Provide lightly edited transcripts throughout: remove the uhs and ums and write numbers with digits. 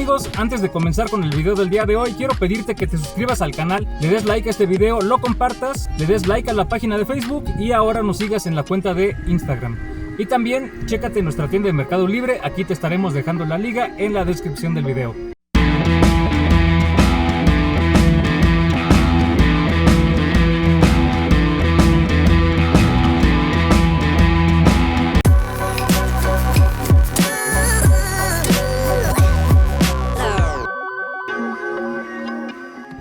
amigos, antes de comenzar con el video del día de hoy, quiero pedirte que te suscribas al canal, le des like a este video, lo compartas, le des like a la página de Facebook y ahora nos sigas en la cuenta de Instagram. Y también chécate nuestra tienda de Mercado Libre, aquí te estaremos dejando la liga en la descripción del video.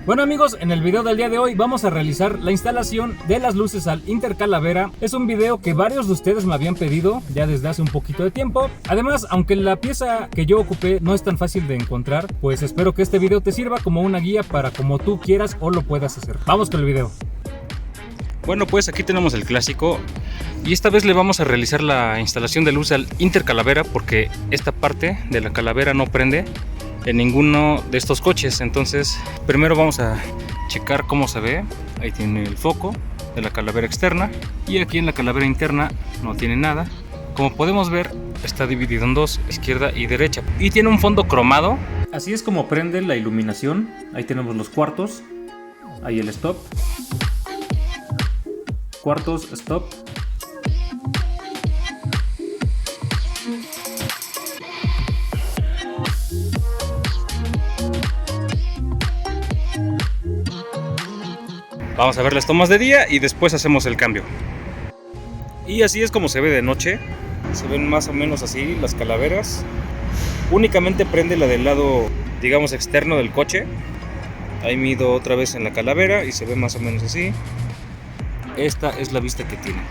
Bueno amigos, en el video del día de hoy vamos a realizar la instalación de las luces al Intercalavera. Es un video que varios de ustedes me habían pedido ya desde hace un poquito de tiempo. Además, aunque la pieza que yo ocupé no es tan fácil de encontrar, pues espero que este video te sirva como una guía para como tú quieras o lo puedas hacer. Vamos con el video. Bueno, pues aquí tenemos el clásico y esta vez le vamos a realizar la instalación de luz al Intercalavera porque esta parte de la calavera no prende en ninguno de estos coches. Entonces primero vamos a checar cómo se ve. Ahí tiene el foco de la calavera externa y aquí en la calavera interna no tiene nada. Como podemos ver, está dividido en dos, izquierda y derecha, y tiene un fondo cromado. Así es como prende la iluminación. Ahí tenemos los cuartos, ahí el stop, cuartos, stop. Vamos a ver las tomas de día y después hacemos el cambio. Y así es como se ve de noche. Se ven más o menos así las calaveras. Únicamente prende la del lado, digamos, externo del coche. Ahí mido otra vez en la calavera y se ve más o menos así. Esta es la vista que tiene.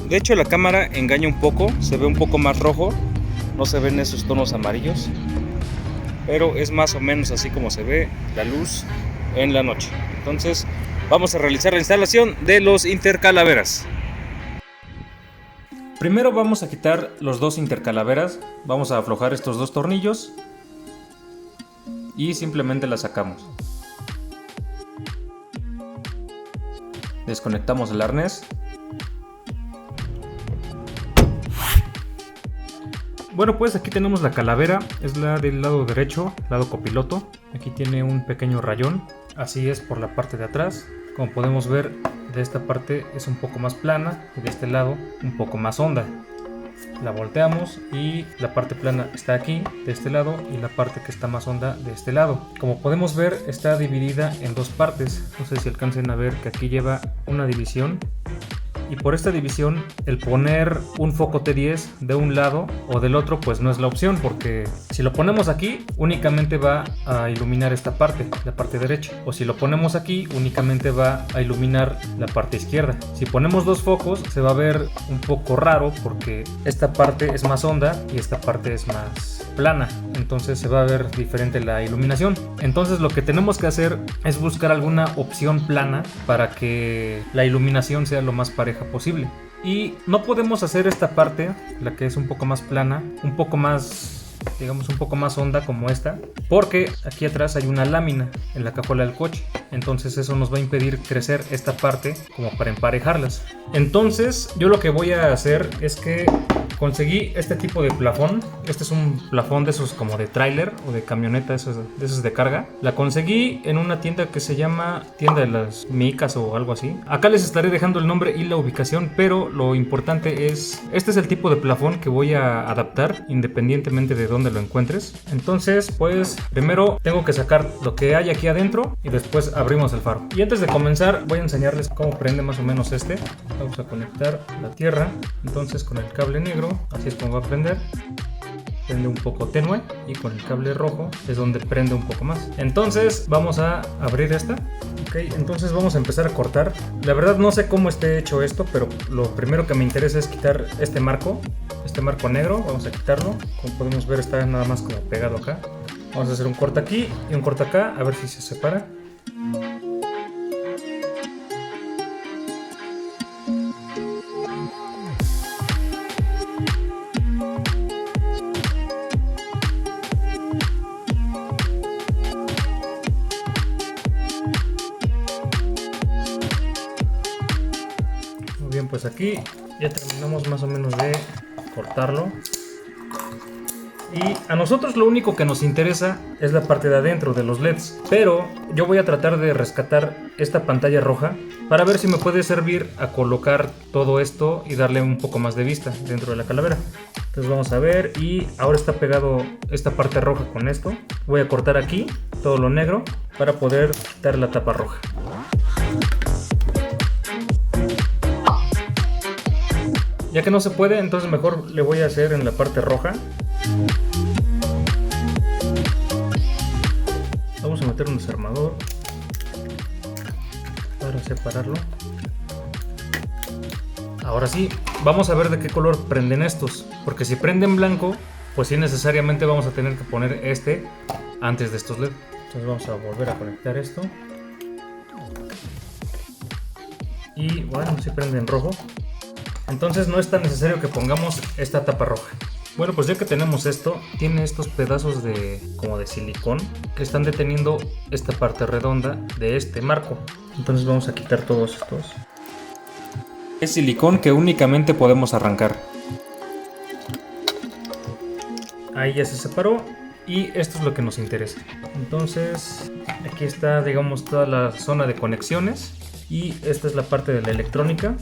De hecho la cámara engaña un poco, se ve un poco más rojo, no se ven esos tonos amarillos, pero es más o menos así como se ve la luz en la noche. Entonces vamos a realizar la instalación de los intercalaveras. Primero vamos a quitar los dos intercalaveras, vamos a aflojar estos dos tornillos y simplemente las sacamos. Desconectamos el arnés. Bueno, pues aquí tenemos la calavera, es la del lado derecho, lado copiloto. Aquí tiene un pequeño rayón, así es por la parte de atrás. Como podemos ver, de esta parte es un poco más plana y de este lado un poco más honda. La volteamos y la parte plana está aquí, de este lado, y la parte que está más honda de este lado. Como podemos ver, está dividida en dos partes. No sé si alcancen a ver que aquí lleva una división. Y por esta división, el poner un foco T10 de un lado o del otro pues no es la opción, porque si lo ponemos aquí únicamente va a iluminar esta parte, la parte derecha, o si lo ponemos aquí únicamente va a iluminar la parte izquierda. Si ponemos dos focos se va a ver un poco raro porque esta parte es más honda y esta parte es más plana, entonces se va a ver diferente la iluminación. Entonces lo que tenemos que hacer es buscar alguna opción plana para que la iluminación sea lo más pareja posible. Y no podemos hacer esta parte, la que es un poco más plana, un poco más, digamos, un poco más honda como esta, porque aquí atrás hay una lámina en la cajuela del coche. Entonces eso nos va a impedir crecer esta parte como para emparejarlas. Entonces yo lo que voy a hacer es que conseguí este tipo de plafón. Este es un plafón de esos como de tráiler o de camioneta, de esos de carga. La conseguí en una tienda que se llama Tienda de las Micas o algo así. Acá les estaré dejando el nombre y la ubicación, pero lo importante es, este es el tipo de plafón que voy a adaptar independientemente de dónde lo encuentres. Entonces pues primero tengo que sacar lo que hay aquí adentro y después abrimos el faro. Y antes de comenzar voy a enseñarles cómo prende más o menos este. Vamos a conectar la tierra, entonces con el cable negro, así es como va a prender. Prende un poco tenue y con el cable rojo es donde prende un poco más. Entonces vamos a abrir esta. Ok, entonces vamos a empezar a cortar. La verdad no sé cómo esté hecho esto, pero lo primero que me interesa es quitar este marco negro. Vamos a quitarlo. Como podemos ver está nada más como pegado acá. Vamos a hacer un corte aquí y un corte acá, a ver si se separa. bien, pues aquí ya terminamos más o menos de cortarlo. Y a nosotros lo único que nos interesa es la parte de adentro de los LEDs. Pero yo voy a tratar de rescatar esta pantalla roja para ver si me puede servir a colocar todo esto y darle un poco más de vista dentro de la calavera. Entonces vamos a ver, y ahora está pegado esta parte roja con esto. Voy a cortar aquí todo lo negro para poder quitar la tapa roja. Ya que no se puede, entonces mejor le voy a hacer en la parte roja. Vamos a meter un desarmador para separarlo. Ahora sí, vamos a ver de qué color prenden estos, porque si prenden blanco, pues sí necesariamente vamos a tener que poner este antes de estos LED. Entonces vamos a volver a conectar esto. Y bueno, si prende en rojo. Entonces no es tan necesario que pongamos esta tapa roja. Bueno, pues ya que tenemos esto, tiene estos pedazos como de silicón que están deteniendo esta parte redonda de este marco. Entonces vamos a quitar todos estos. Es silicón que únicamente podemos arrancar. Ahí ya se separó y esto es lo que nos interesa. Entonces aquí está, digamos, toda la zona de conexiones y esta es la parte de la electrónica.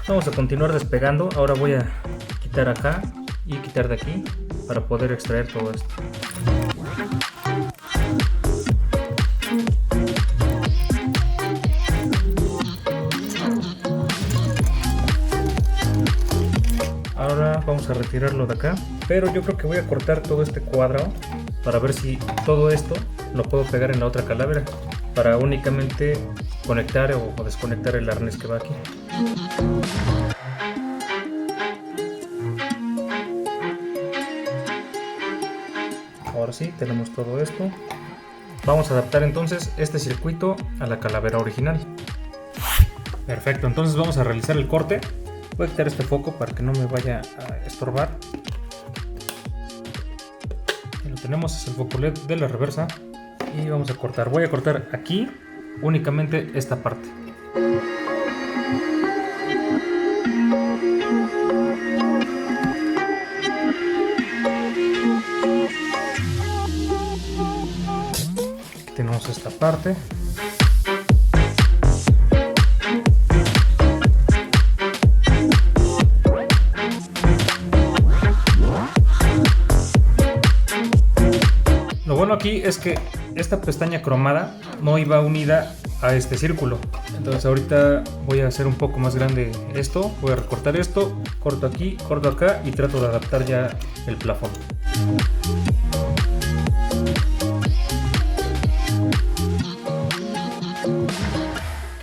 Vamos a continuar despegando. Ahora voy a quitar acá y quitar de aquí para poder extraer todo esto. Ahora vamos a retirarlo de acá, pero yo creo que voy a cortar todo este cuadrado para ver si todo esto lo puedo pegar en la otra calavera para únicamente conectar o desconectar el arnés que va aquí. Ahora sí, tenemos todo esto. Vamos a adaptar entonces este circuito a la calavera original. Perfecto, entonces vamos a realizar el corte. Voy a quitar este foco para que no me vaya a estorbar. Ahí lo tenemos, es el foco LED de la reversa. Y vamos a cortar. Voy a cortar aquí únicamente esta parte. Aquí tenemos esta parte. Lo bueno aquí es que esta pestaña cromada no iba unida a este círculo. Entonces ahorita voy a hacer un poco más grande esto. Voy a recortar esto, corto aquí, corto acá y trato de adaptar ya el plafón.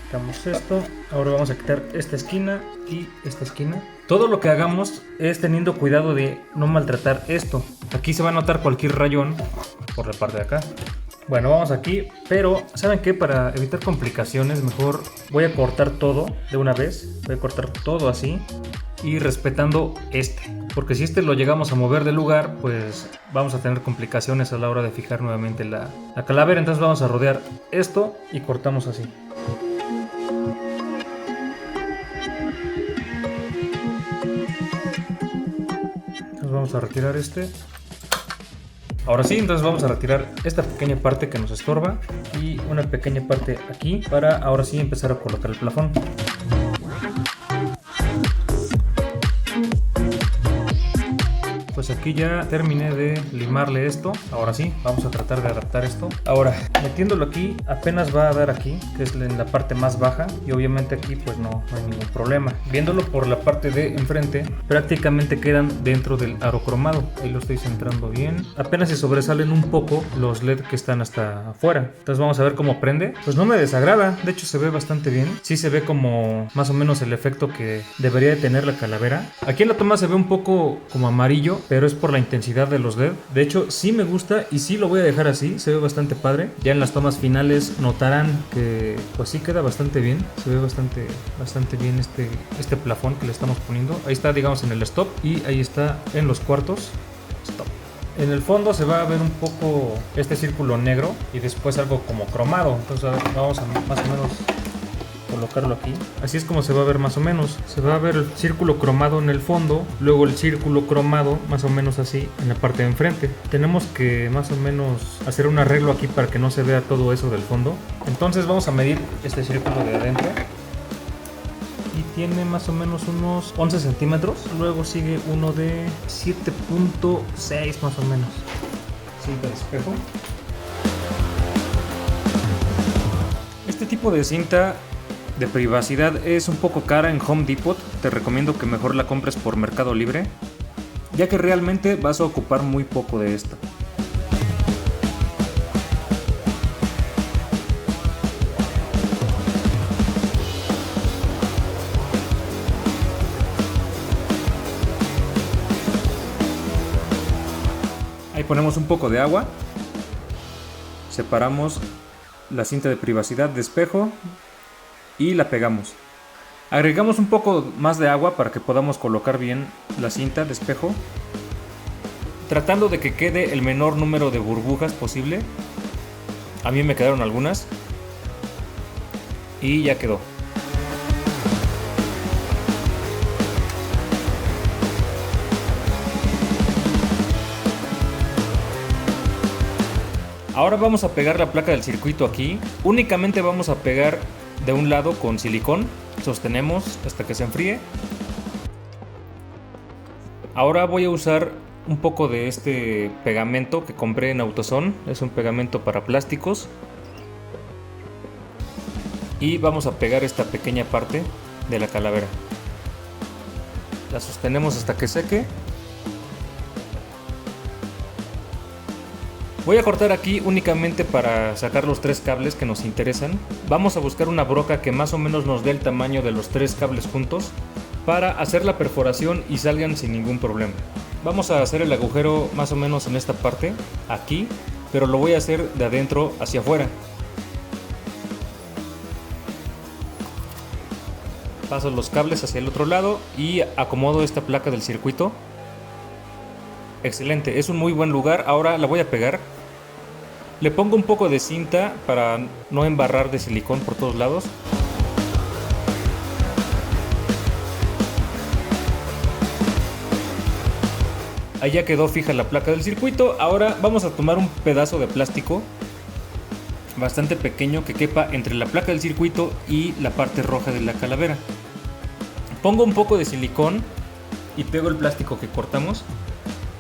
Quitamos esto. Ahora vamos a quitar esta esquina y esta esquina. Todo lo que hagamos es teniendo cuidado de no maltratar esto. Aquí se va a notar cualquier rayón por la parte de acá. Bueno, vamos aquí, pero ¿saben qué? Para evitar complicaciones mejor voy a cortar todo de una vez. Voy a cortar todo así y respetando este, porque si este lo llegamos a mover de lugar, pues vamos a tener complicaciones a la hora de fijar nuevamente la calavera. Entonces vamos a rodear esto y cortamos así. Entonces vamos a retirar este. Ahora sí, entonces vamos a retirar esta pequeña parte que nos estorba y una pequeña parte aquí para ahora sí empezar a colocar el plafón. Pues aquí ya terminé de limarle esto. Ahora sí, vamos a tratar de adaptar esto. Ahora, metiéndolo aquí, apenas va a dar aquí, que es en la parte más baja. Y obviamente aquí pues no hay ningún problema. Viéndolo por la parte de enfrente, prácticamente quedan dentro del aro cromado. Ahí lo estoy centrando bien. Apenas se sobresalen un poco los LED que están hasta afuera. Entonces vamos a ver cómo prende. Pues no me desagrada, de hecho se ve bastante bien. Sí se ve como más o menos el efecto que debería de tener la calavera. Aquí en la toma se ve un poco como amarillo, pero es por la intensidad de los LED. De hecho sí me gusta y sí lo voy a dejar así, se ve bastante padre. Ya en las tomas finales notarán que pues sí queda bastante bien. Se ve bastante bien este plafón que le estamos poniendo. Ahí está, digamos, en el stop y ahí está en los cuartos. Stop. En el fondo se va a ver un poco este círculo negro y después algo como cromado. Entonces vamos a más o menos colocarlo aquí. Así es como se va a ver más o menos. Se va a ver el círculo cromado en el fondo, luego el círculo cromado más o menos así en la parte de enfrente. Tenemos que más o menos hacer un arreglo aquí para que no se vea todo eso del fondo. Entonces vamos a medir este círculo de adentro. Y tiene más o menos unos 11 centímetros. Luego sigue uno de 7.6 más o menos. Cinta de espejo. Este tipo de cinta de privacidad es un poco cara en Home Depot. Te recomiendo que mejor la compres por Mercado Libre, ya que realmente vas a ocupar muy poco de esta. Ahí ponemos un poco de agua. Separamos la cinta de privacidad de espejo y la pegamos. Agregamos un poco más de agua para que podamos colocar bien la cinta de espejo, tratando de que quede el menor número de burbujas posible. A mí me quedaron algunas y ya quedó. Ahora vamos a pegar la placa del circuito aquí. Únicamente vamos a pegar de un lado con silicón. Sostenemos hasta que se enfríe. Ahora voy a usar un poco de este pegamento que compré en AutoZone. Es un pegamento para plásticos. Y vamos a pegar esta pequeña parte de la calavera. La sostenemos hasta que seque. Voy a cortar aquí únicamente para sacar los 3 cables que nos interesan. Vamos a buscar una broca que más o menos nos dé el tamaño de los 3 cables juntos para hacer la perforación y salgan sin ningún problema. Vamos a hacer el agujero más o menos en esta parte, aquí, pero lo voy a hacer de adentro hacia afuera. Paso los cables hacia el otro lado y acomodo esta placa del circuito. Excelente, es un muy buen lugar. Ahora la voy a pegar. Le pongo un poco de cinta para no embarrar de silicón por todos lados. Ahí ya quedó fija la placa del circuito. Ahora vamos a tomar un pedazo de plástico bastante pequeño que quepa entre la placa del circuito y la parte roja de la calavera. Pongo un poco de silicón y pego el plástico que cortamos.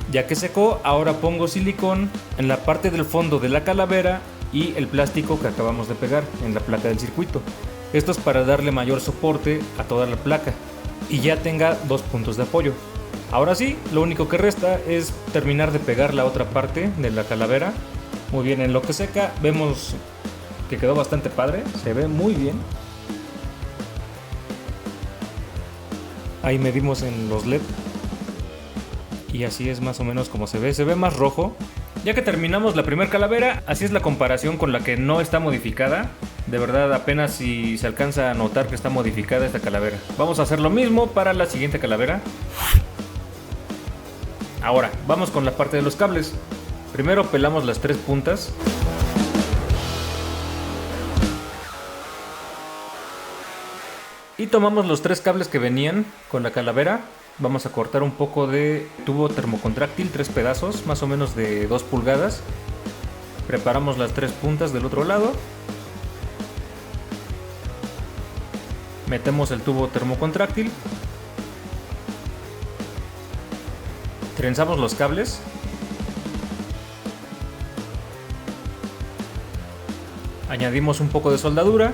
Ya que secó, ahora pongo silicón en la parte del fondo de la calavera y el plástico que acabamos de pegar en la placa del circuito. Esto es para darle mayor soporte a toda la placa y ya tenga 2 puntos de apoyo. Ahora sí, lo único que resta es terminar de pegar la otra parte de la calavera. Muy bien, en lo que seca vemos que quedó bastante padre, se ve muy bien. Ahí medimos en los LED. Y así es más o menos como se ve más rojo. Ya que terminamos la primera calavera, así es la comparación con la que no está modificada. De verdad apenas si se alcanza a notar que está modificada esta calavera. Vamos a hacer lo mismo para la siguiente calavera. Ahora, vamos con la parte de los cables. Primero pelamos las 3 puntas. Y tomamos los 3 cables que venían con la calavera. Vamos a cortar un poco de tubo termocontráctil, 3 pedazos, más o menos de 2 pulgadas. Preparamos las 3 puntas del otro lado. Metemos el tubo termocontráctil. Trenzamos los cables. Añadimos un poco de soldadura.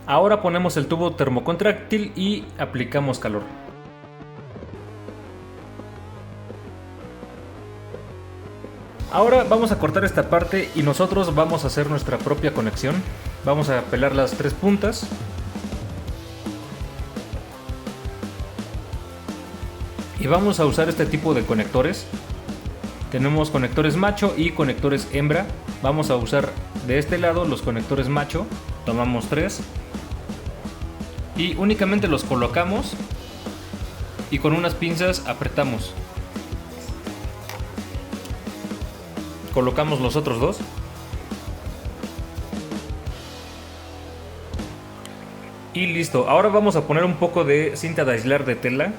Ahora ponemos el tubo termocontráctil y aplicamos calor. Ahora vamos a cortar esta parte y nosotros vamos a hacer nuestra propia conexión. Vamos a pelar las 3 puntas. Y vamos a usar este tipo de conectores. Tenemos conectores macho y conectores hembra. Vamos a usar de este lado los conectores macho. Tomamos 3. Y únicamente los colocamos y con unas pinzas apretamos. colocamos los otros dos. Y listo, ahora vamos a poner un poco de cinta de aislar de tela.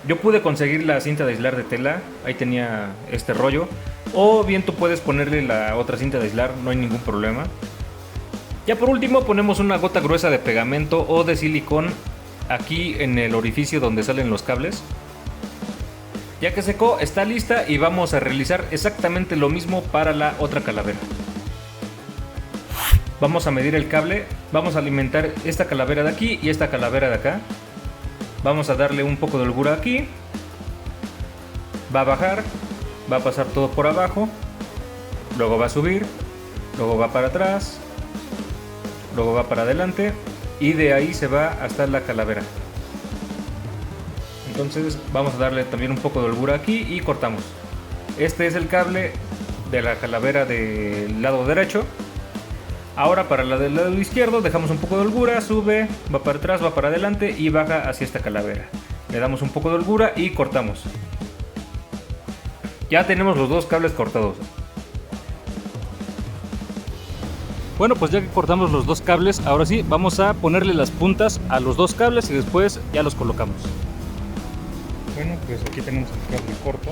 Yo pude conseguir la cinta de aislar de tela, ahí tenía este rollo. O bien tú puedes ponerle la otra cinta de aislar, no hay ningún problema. Ya por último ponemos una gota gruesa de pegamento o de silicón aquí en el orificio donde salen los cables. Ya que secó, está lista y vamos a realizar exactamente lo mismo para la otra calavera. Vamos a medir el cable, vamos a alimentar esta calavera de aquí y esta calavera de acá. Vamos a darle un poco de holgura aquí. Va a bajar, va a pasar todo por abajo, luego va a subir, luego va para atrás, luego va para adelante y de ahí se va hasta la calavera. Entonces vamos a darle también un poco de holgura aquí y cortamos. Este es el cable de la calavera del lado derecho. Ahora para la del lado izquierdo dejamos un poco de holgura, sube, va para atrás, va para adelante y baja hacia esta calavera. Le damos un poco de holgura y cortamos. Ya tenemos los dos cables cortados. Bueno, pues ya que cortamos los dos cables, ahora sí vamos a ponerle las puntas a los dos cables y después ya los colocamos. Bueno, pues aquí tenemos el cable corto.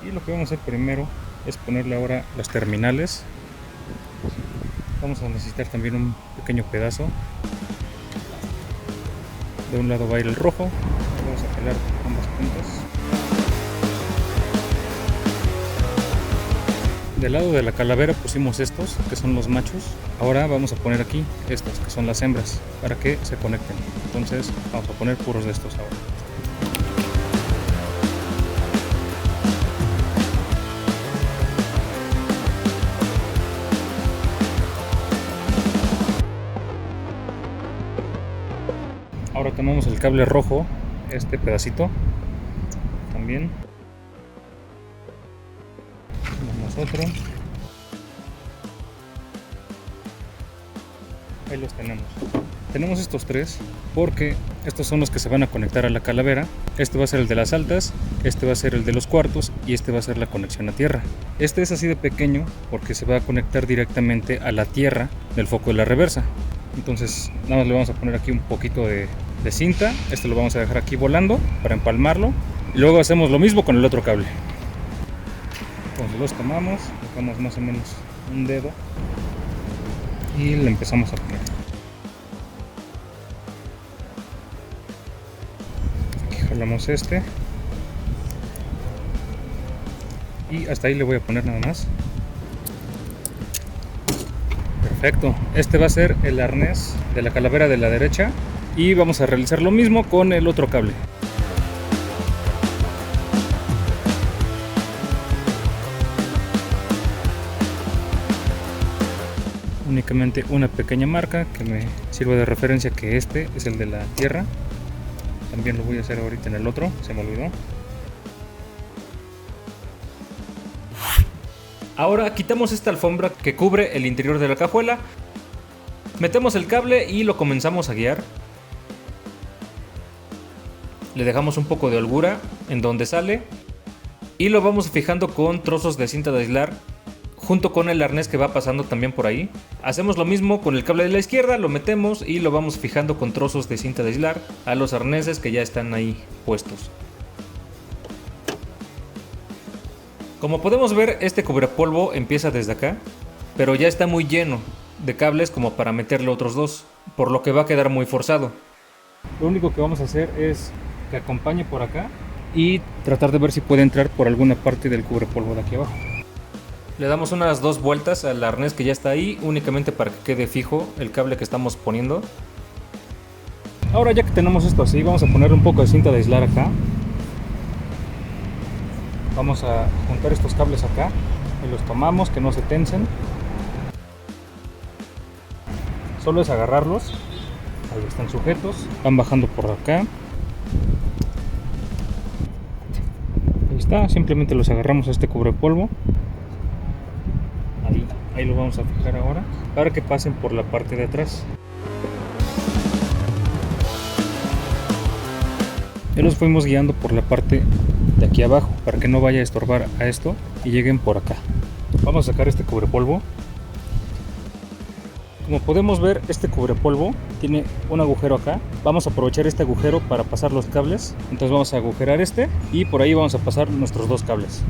Y lo que vamos a hacer primero es ponerle ahora las terminales. Vamos a necesitar también un pequeño pedazo. De un lado va a ir el rojo. Vamos a jalar ambas puntas. Del lado de la calavera pusimos estos, que son los machos. Ahora vamos a poner aquí estos, que son las hembras, para que se conecten. Entonces vamos a poner puros de estos ahora. Ahora tomamos el cable rojo, este pedacito, también. Tomamos otro. Ahí los tenemos. Tenemos estos tres porque estos son los que se van a conectar a la calavera. Este va a ser el de las altas, este va a ser el de los cuartos y este va a ser la conexión a tierra. Este es así de pequeño porque se va a conectar directamente a la tierra del foco de la reversa. Entonces nada más le vamos a poner aquí un poquito de cinta. Este lo vamos a dejar aquí volando para empalmarlo y luego hacemos lo mismo con el otro cable. Entonces los tomamos, dejamos más o menos un dedo y le empezamos a poner. Aquí jalamos este y hasta ahí le voy a poner nada más. Perfecto, este va a ser el arnés de la calavera de la derecha y vamos a realizar lo mismo con el otro cable. Únicamente una pequeña marca que me sirva de referencia que este es el de la tierra. También lo voy a hacer ahorita en el otro, se me olvidó. Ahora quitamos esta alfombra que cubre el interior de la cajuela. Metemos el cable y lo comenzamos a guiar. Le dejamos un poco de holgura en donde sale y lo vamos fijando con trozos de cinta de aislar junto con el arnés que va pasando también por ahí. Hacemos lo mismo con el cable de la izquierda, lo metemos y lo vamos fijando con trozos de cinta de aislar a los arneses que ya están ahí puestos. Como podemos ver, este cubrepolvo empieza desde acá, pero ya está muy lleno de cables como para meterle otros dos, por lo que va a quedar muy forzado. Lo único que vamos a hacer es que acompañe por acá y tratar de ver si puede entrar por alguna parte del cubrepolvo de aquí abajo. Le damos unas 2 vueltas al arnés que ya está ahí, únicamente para que quede fijo el cable que estamos poniendo. Ahora ya que tenemos esto así, vamos a poner un poco de cinta de aislar acá. Vamos a juntar estos cables acá y los tomamos, que no se tensen. Solo es agarrarlos, ahí están sujetos, van bajando por acá. Ahí está, simplemente los agarramos a este cubrepolvo. Ahí lo vamos a fijar ahora para que pasen por la parte de atrás. Ya los fuimos guiando por la parte de aquí abajo para que no vaya a estorbar a esto y lleguen por acá. Vamos a sacar este cubrepolvo. Como podemos ver, este cubrepolvo tiene un agujero acá. Vamos a aprovechar este agujero para pasar los cables. Entonces vamos a agujerar este y por ahí vamos a pasar nuestros dos cables.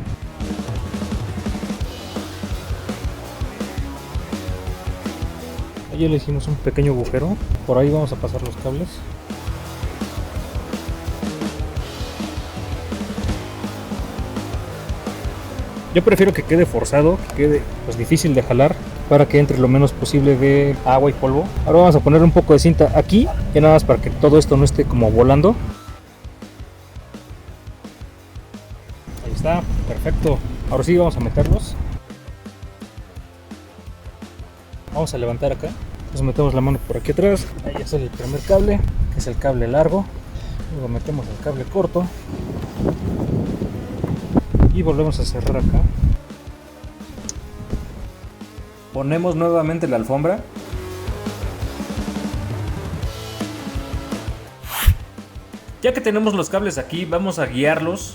Ahí le hicimos un pequeño agujero. Por ahí vamos a pasar los cables. Yo prefiero que quede forzado, que quede pues difícil de jalar, para que entre lo menos posible de agua y polvo. Ahora vamos a poner un poco de cinta aquí, ya nada más para que todo esto no esté como volando. Ahí está, perfecto. Ahora sí vamos a meterlos. Vamos a levantar acá. Entonces metemos la mano por aquí atrás. Ahí ya sale el primer cable, que es el cable largo. Luego metemos el cable corto. Y volvemos a cerrar acá. Ponemos nuevamente la alfombra. Ya que tenemos los cables aquí, vamos a guiarlos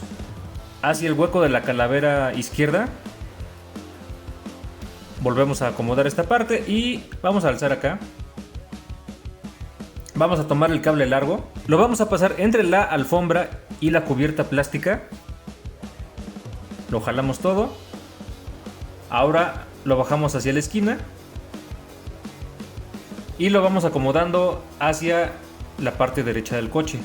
hacia el hueco de la calavera izquierda. Volvemos a acomodar esta parte y vamos a alzar acá. Vamos a tomar el cable largo. Lo vamos a pasar entre la alfombra y la cubierta plástica. Lo jalamos todo. Ahora lo bajamos hacia la esquina y lo vamos acomodando hacia la parte derecha del coche.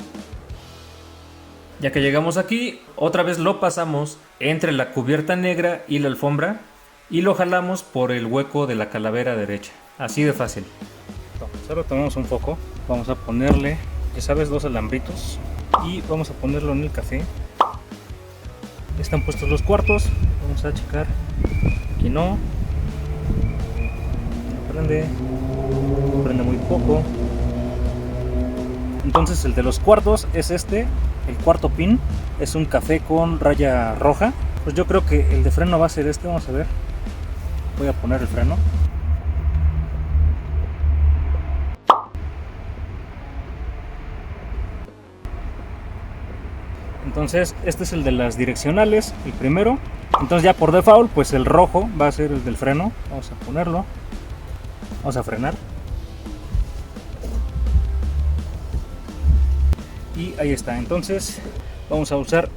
Ya que llegamos aquí, otra vez lo pasamos entre la cubierta negra y la alfombra y lo jalamos por el hueco de la calavera derecha. Así de fácil. Ahora tomamos un foco, vamos a ponerle, ya sabes, 2 alambritos y vamos a ponerlo en el café. Están puestos los cuartos, vamos a checar. Aquí no prende muy poco. Entonces el de los cuartos es este, el cuarto pin, es un café con raya roja. Pues yo creo que el de freno va a ser este, vamos a ver. Voy a poner el freno. Entonces este es el de las direccionales, el primero. Entonces ya por default pues el rojo va a ser el del freno. Vamos a ponerlo. Vamos a frenar. Y ahí está. Entonces vamos a usar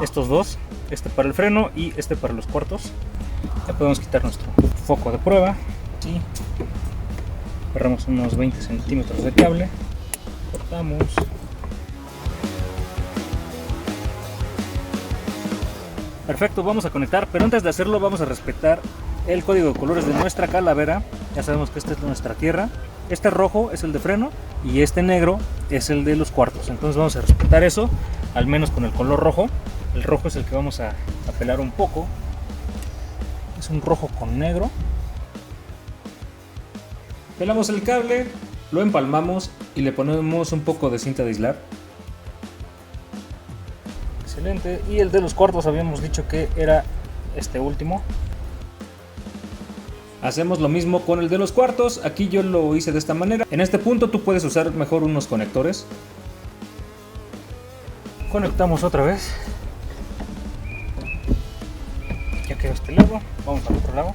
estos dos. Este para el freno y este para los cuartos. Ya podemos quitar nuestro foco de prueba. Sí. Agarramos unos 20 centímetros de cable. Cortamos. Perfecto, vamos a conectar, pero antes de hacerlo vamos a respetar el código de colores de nuestra calavera. Ya sabemos que esta es nuestra tierra. Este rojo es el de freno y este negro es el de los cuartos. Entonces vamos a respetar eso, al menos con el color rojo. El rojo es el que vamos a pelar un poco. Es un rojo con negro. Pelamos el cable, lo empalmamos y le ponemos un poco de cinta de aislar. Excelente. Y el de los cuartos habíamos dicho que era este último. Hacemos lo mismo con el de los cuartos. Aquí yo lo hice de esta manera. En este punto tú puedes usar mejor unos conectores. Conectamos otra vez. Ya quedó este lado. Vamos al otro lado.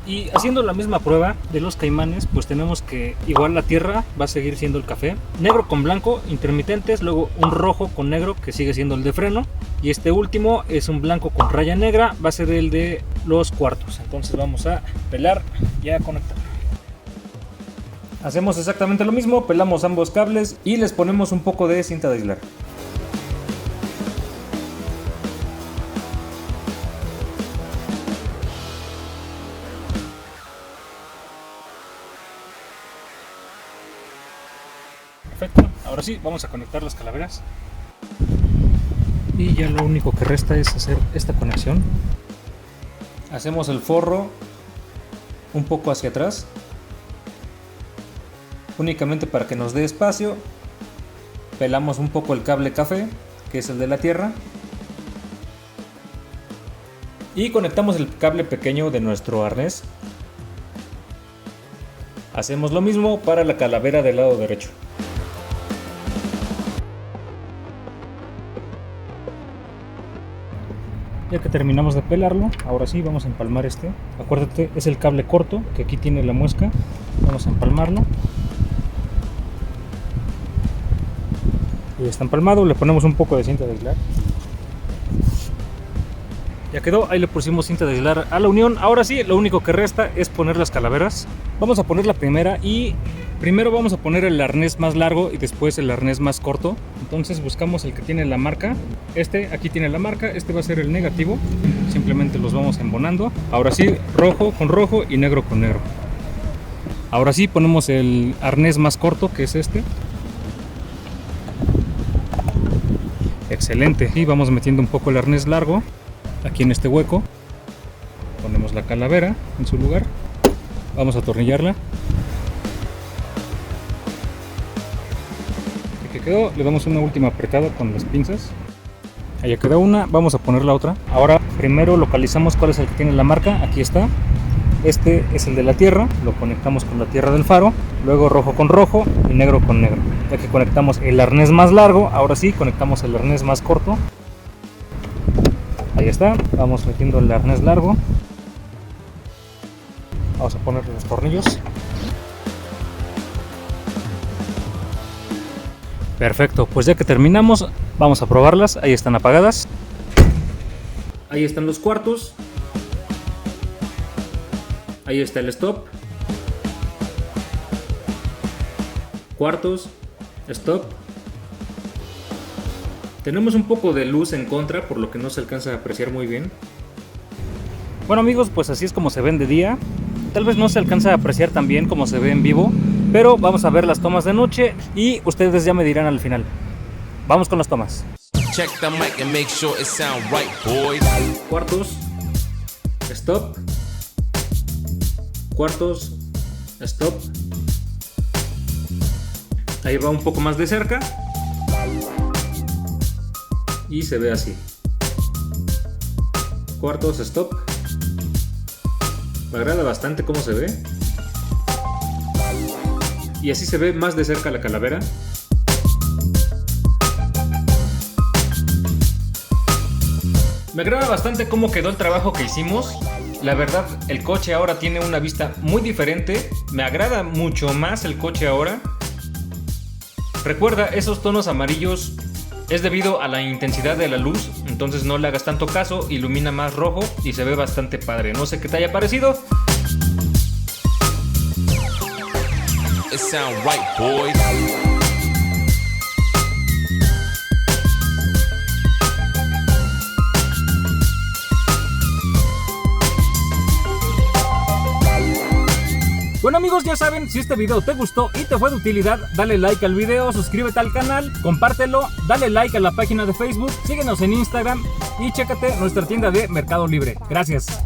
Y haciendo la misma prueba de los caimanes, pues tenemos que igual la tierra va a seguir siendo el café, negro con blanco, intermitentes, luego un rojo con negro que sigue siendo el de freno, y este último es un blanco con raya negra, va a ser el de los cuartos. Entonces vamos a pelar y a conectar. Hacemos exactamente lo mismo, pelamos ambos cables y les ponemos un poco de cinta de aislar. Perfecto, ahora sí vamos a conectar las calaveras y ya lo único que resta es hacer esta conexión. Hacemos el forro un poco hacia atrás, únicamente para que nos dé espacio. Pelamos un poco el cable café, que es el de la tierra, y conectamos el cable pequeño de nuestro arnés. Hacemos lo mismo para la calavera del lado derecho. Ya que terminamos de pelarlo, ahora sí vamos a empalmar este. Acuérdate, es el cable corto que aquí tiene la muesca. Vamos a empalmarlo. Y está empalmado, le ponemos un poco de cinta de aislar. Ya quedó, ahí le pusimos cinta de aislar a la unión. Ahora sí, lo único que resta es poner las calaveras. Vamos a poner la primera y primero vamos a poner el arnés más largo y después el arnés más corto. Entonces buscamos el que tiene la marca. Aquí tiene la marca, este va a ser el negativo. Simplemente los vamos embonando. Ahora sí, rojo con rojo y negro con negro. Ahora sí ponemos el arnés más corto, que es este. Excelente. Y vamos metiendo un poco el arnés largo aquí en este hueco. Ponemos la calavera en su lugar. Vamos a atornillarla. Que quedó, le damos una última apretada con las pinzas. Ahí quedó una, vamos a poner la otra. Ahora primero localizamos cuál es el que tiene la marca. Aquí está. Este es el de la tierra, lo conectamos con la tierra del faro, luego rojo con rojo y negro con negro. Ya que conectamos el arnés más largo, ahora sí conectamos el arnés más corto. Ahí está, vamos metiendo el arnés largo. Vamos a ponerle los tornillos. Perfecto, pues ya que terminamos, vamos a probarlas. Ahí están apagadas. Ahí están los cuartos. Ahí está el stop. Cuartos, stop. Tenemos un poco de luz en contra, por lo que no se alcanza a apreciar muy bien. Bueno amigos, pues así es como se ven de día. Tal vez no se alcanza a apreciar tan bien como se ve en vivo, pero vamos a ver las tomas de noche y ustedes ya me dirán al final. Vamos con las tomas. Check the mic and make sure it sound right, boys. Cuartos, stop. Cuartos, stop. Ahí va un poco más de cerca y se ve así. Cuartos, stop. Me agrada bastante cómo se ve. Y así se ve más de cerca la calavera. Me agrada bastante cómo quedó el trabajo que hicimos. La verdad, el coche ahora tiene una vista muy diferente. Me agrada mucho más el coche ahora. Recuerda, esos tonos amarillos es debido a la intensidad de la luz. Entonces no le hagas tanto caso, ilumina más rojo y se ve bastante padre. No sé qué te haya parecido. It sound right, boys. Bueno amigos, ya saben, si este video te gustó y te fue de utilidad, dale like al video, suscríbete al canal, compártelo, dale like a la página de Facebook, síguenos en Instagram y chécate nuestra tienda de Mercado Libre. Gracias.